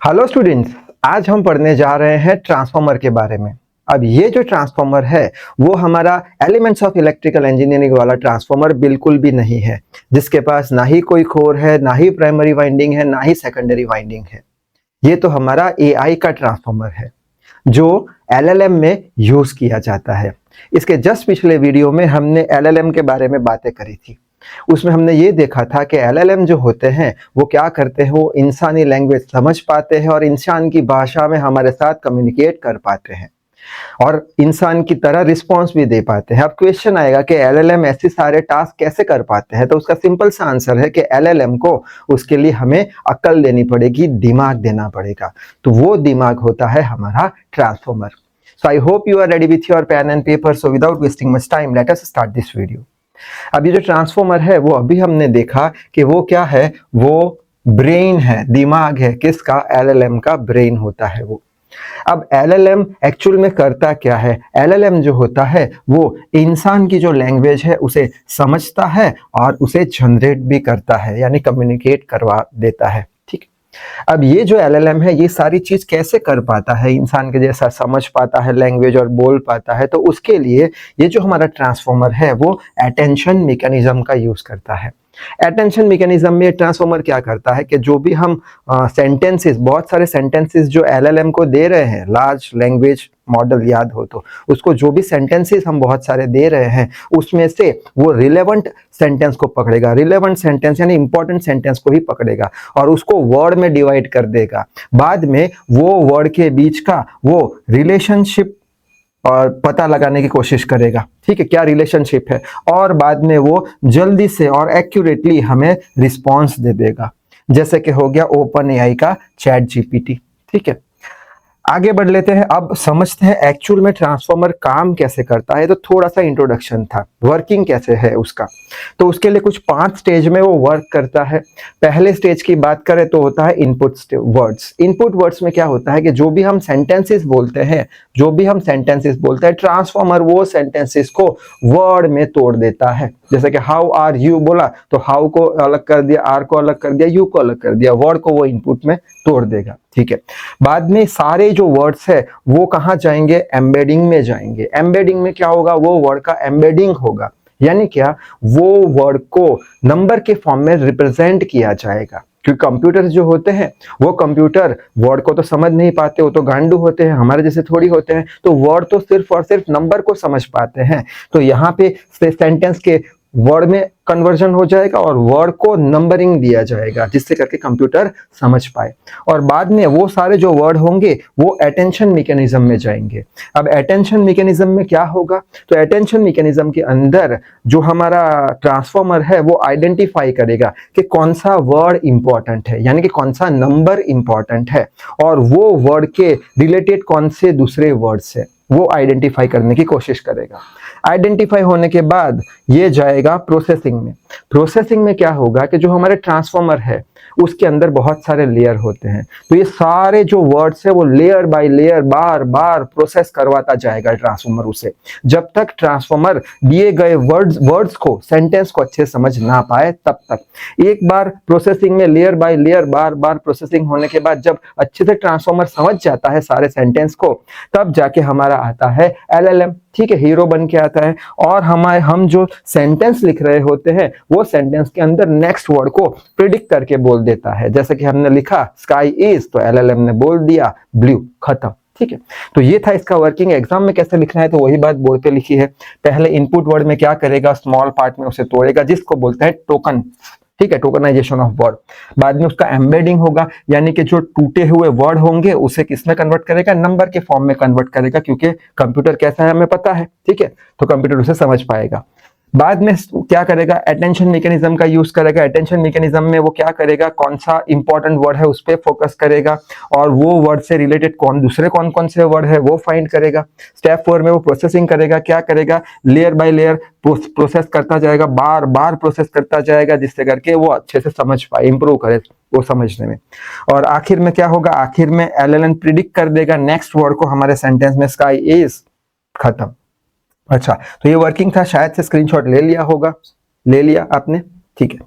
Hello students, आज हम पढ़ने जा रहे हैं ट्रांसफार्मर के बारे में। अब ये जो ट्रांसफार्मर है वो हमारा एलिमेंट्स ऑफ इलेक्ट्रिकल इंजीनियरिंग वाला ट्रांसफार्मर बिल्कुल भी नहीं है, जिसके पास ना ही कोई कोर है, ना ही प्राइमरी वाइंडिंग है, ना ही सेकेंडरी वाइंडिंग है। ये तो हमारा एआई का ट्रांसफार्मर है जो एलएलएम में यूज किया जाता है। इसके जस्ट पिछले वीडियो में हमने एलएलएम के बारे में बातें करी थी। उसमें हमने ये देखा था कि एलएलएम जो होते हैं वो क्या करते हैं, वो इंसानी लैंग्वेज समझ पाते हैं और इंसान की भाषा में हमारे साथ कम्युनिकेट कर पाते हैं और इंसान की तरह रिस्पॉन्स भी दे पाते हैं। अब क्वेश्चन आएगा कि एलएलएम ऐसे सारे टास्क कैसे कर पाते हैं, तो उसका सिंपल सा आंसर है कि एलएलएम को उसके लिए हमें अक्ल देनी पड़ेगी, दिमाग देना पड़ेगा। तो वो दिमाग होता है हमारा transformer. So I hope you are ready with your pen and paper. So without wasting much time, let us start this video. अब ये जो ट्रांसफार्मर है वो अभी हमने देखा कि वो क्या है, वो ब्रेन है, दिमाग है। किसका? एलएलएम का ब्रेन होता है वो। अब एलएलएम एक्चुअल में करता क्या है? एलएलएम जो होता है वो इंसान की जो लैंग्वेज है उसे समझता है और उसे जनरेट भी करता है, यानी कम्युनिकेट करवा देता है। ठीक। अब ये जो एलएलएम है ये सारी चीज कैसे कर पाता है? इंसान के जैसा समझ पाता है लैंग्वेज और बोल पाता है, तो उसके लिए ये जो हमारा ट्रांसफार्मर है वो अटेंशन मैकेनिज्म का यूज करता है। अटेंशन मैकेनिज्म में ट्रांसफार्मर क्या करता है कि जो भी हम सेंटेंसेस, बहुत सारे सेंटेंसेस जो एलएलएम को दे रहे हैं, लार्ज लैंग्वेज मॉडल याद हो तो उसको जो भी सेंटेंसेस हम बहुत सारे दे रहे हैं उसमें से वो रिलेवेंट सेंटेंस को पकड़ेगा, रिलेवेंट सेंटेंस यानी इंपॉर्टेंट सेंटेंस को ही पकड़ेगा और उसको वर्ड में डिवाइड कर देगा। बाद में वो वर्ड के बीच का वो रिलेशनशिप और पता लगाने की कोशिश करेगा। ठीक है, क्या रिलेशनशिप है, और बाद में वो जल्दी से और एक्यूरेटली हमें रिस्पॉन्स दे देगा, जैसे कि हो गया ओपन एआई का चैट जीपीटी। ठीक है, आगे बढ़ लेते हैं। अब समझते हैं एक्चुअल में ट्रांसफार्मर काम कैसे करता है। तो थोड़ा सा इंट्रोडक्शन था, वर्किंग कैसे है उसका। तो उसके लिए कुछ 5 स्टेज में वो वर्क करता है। पहले स्टेज की बात करें तो होता है इनपुट वर्ड्स। इनपुट वर्ड्स में क्या होता है कि जो भी हम सेंटेंसेस बोलते हैं, ट्रांसफार्मर वो सेंटेंसेस को वर्ड में तोड़ देता है। जैसे कि हाउ आर यू बोला तो हाउ को अलग कर दिया, आर को अलग कर दिया, यू को अलग कर दिया, वर्ड को वो इनपुट में तोड़ देगा। ठीक है, बाद में सारे जो वर्ड्स है वो कहां जाएंगे? एम्बेडिंग में जाएंगे। एम्बेडिंग में क्या होगा? वो वर्ड का एम्बेडिंग होगा, यानी क्या, वो वर्ड को नंबर के फॉर्म में रिप्रेजेंट किया जाएगा। क्योंकि कंप्यूटर जो होते हैं वो कंप्यूटर वर्ड को तो समझ नहीं पाते, वो तो गांडू होते हैं, हमारे जैसे थोड़ी होते हैं। तो वर्ड तो सिर्फ और सिर्फ नंबर को समझ पाते हैं। तो यहाँ पे सेंटेंस के वर्ड में कन्वर्जन हो जाएगा और वर्ड को नंबरिंग दिया जाएगा, जिससे करके कंप्यूटर समझ पाए। और बाद में वो सारे जो वर्ड होंगे वो अटेंशन मैकेनिज्म में जाएंगे। अब अटेंशन मैकेनिज्म में क्या होगा? तो अटेंशन मैकेनिज्म के अंदर जो हमारा ट्रांसफार्मर है वो आइडेंटिफाई करेगा कि कौन सा वर्ड इंपॉर्टेंट है, यानी कि कौन सा नंबर इंपॉर्टेंट है, और वो वर्ड के रिलेटेड कौन से दूसरे वर्ड्स है वो आइडेंटिफाई करने की कोशिश करेगा। आइडेंटिफाई होने के बाद ये जाएगा प्रोसेसिंग में। प्रोसेसिंग में क्या होगा कि जो हमारे ट्रांसफार्मर है उसके अंदर बहुत सारे लेयर होते हैं। तो ये सारे जो वर्ड्स है वो layer by layer bar bar process करवाता जाएगा ट्रांसफार्मर उसे, जब तक ट्रांसफार्मर दिए गए वर्ड्स को, सेंटेंस को अच्छे समझ ना पाए तब तक। एक बार प्रोसेसिंग में layer by layer bar bar processing होने के बाद जब अच्छे से ट्रांसफार्मर समझ जाता है सारे सेंटेंस को, तब जाके हमारा आता है एलएलएम। ठीक है, हीरो बन के आता है और हम जो सेंटेंस लिख रहे होते हैं वो सेंटेंस के अंदर नेक्स्ट वर्ड को प्रिडिक्ट करके बोल देता है। जैसे कि हमने लिखा स्काई इज, तो एलएलएम ने बोल दिया ब्लू, खत्म। ठीक है, तो ये था इसका वर्किंग। एग्जाम में कैसे लिखना है तो वही बात बोर्ड पे लिखी है। पहले इनपुट वर्ड में क्या करेगा? स्मॉल पार्ट में उसे तोड़ेगा, जिसको बोलते हैं टोकन। ठीक है, टोकनाइजेशन ऑफ वर्ड। बाद में उसका एम्बेडिंग होगा, यानी कि जो टूटे हुए वर्ड होंगे उसे किसमें कन्वर्ट करेगा? नंबर के फॉर्म में कन्वर्ट करेगा, क्योंकि कंप्यूटर कैसा है हमें पता है। ठीक है, तो कंप्यूटर उसे समझ पाएगा। बाद में क्या करेगा? अटेंशन मैकेनिज्म का यूज करेगा। अटेंशन मैकेनिज्म में वो क्या करेगा? कौन सा इंपॉर्टेंट वर्ड है उस पर फोकस करेगा और वो वर्ड से रिलेटेड दूसरे कौन कौन से वर्ड है वो फाइंड करेगा। स्टेप 4 में वो प्रोसेसिंग करेगा। क्या करेगा? लेयर बाय लेयर प्रोसेस करता जाएगा, बार बार प्रोसेस करता जाएगा, जिससे करके वो अच्छे से समझ पाए, इंप्रूव करे वो समझने में। और आखिर में क्या होगा? आखिर में एलएलएम प्रिडिक्ट कर देगा नेक्स्ट वर्ड को हमारे सेंटेंस में, स्काई इज, खत्म। अच्छा, तो ये वर्किंग था। शायद से स्क्रीनशॉट ले लिया होगा, ले लिया आपने। ठीक है,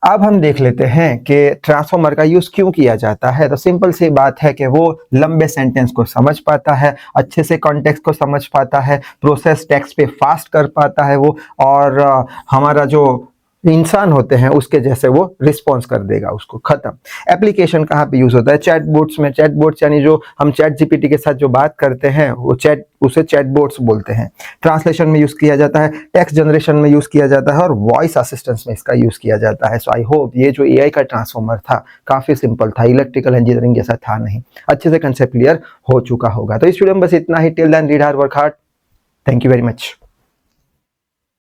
अब हम देख लेते हैं कि ट्रांसफॉर्मर का यूज क्यों किया जाता है। तो सिंपल सी बात है कि वो लंबे सेंटेंस को समझ पाता है, अच्छे से कॉन्टेक्स्ट को समझ पाता है, प्रोसेस टेक्स्ट पे फास्ट कर पाता है वो, और हमारा जो इंसान होते हैं उसके जैसे वो रिस्पॉन्स कर देगा उसको, खत्म। एप्लीकेशन कहाँ पे यूज होता है? चैटबॉट्स में। चैटबॉट्स यानी जो हम चैट जीपीटी के साथ जो बात करते हैं वो उसे चैटबॉट्स बोलते हैं। ट्रांसलेशन में यूज किया जाता है, टेक्स्ट जनरेशन में यूज किया जाता है, और वॉइस असिस्टेंस में इसका यूज किया जाता है। सो आई होप ये जो एआई का ट्रांसफॉर्मर था काफी सिंपल था, इलेक्ट्रिकल इंजीनियरिंग जैसा था नहीं, अच्छे से कंसेप्ट क्लियर हो चुका होगा। तो इस वीडियो में बस इतना ही। Till then read hard work hard. Thank you very much.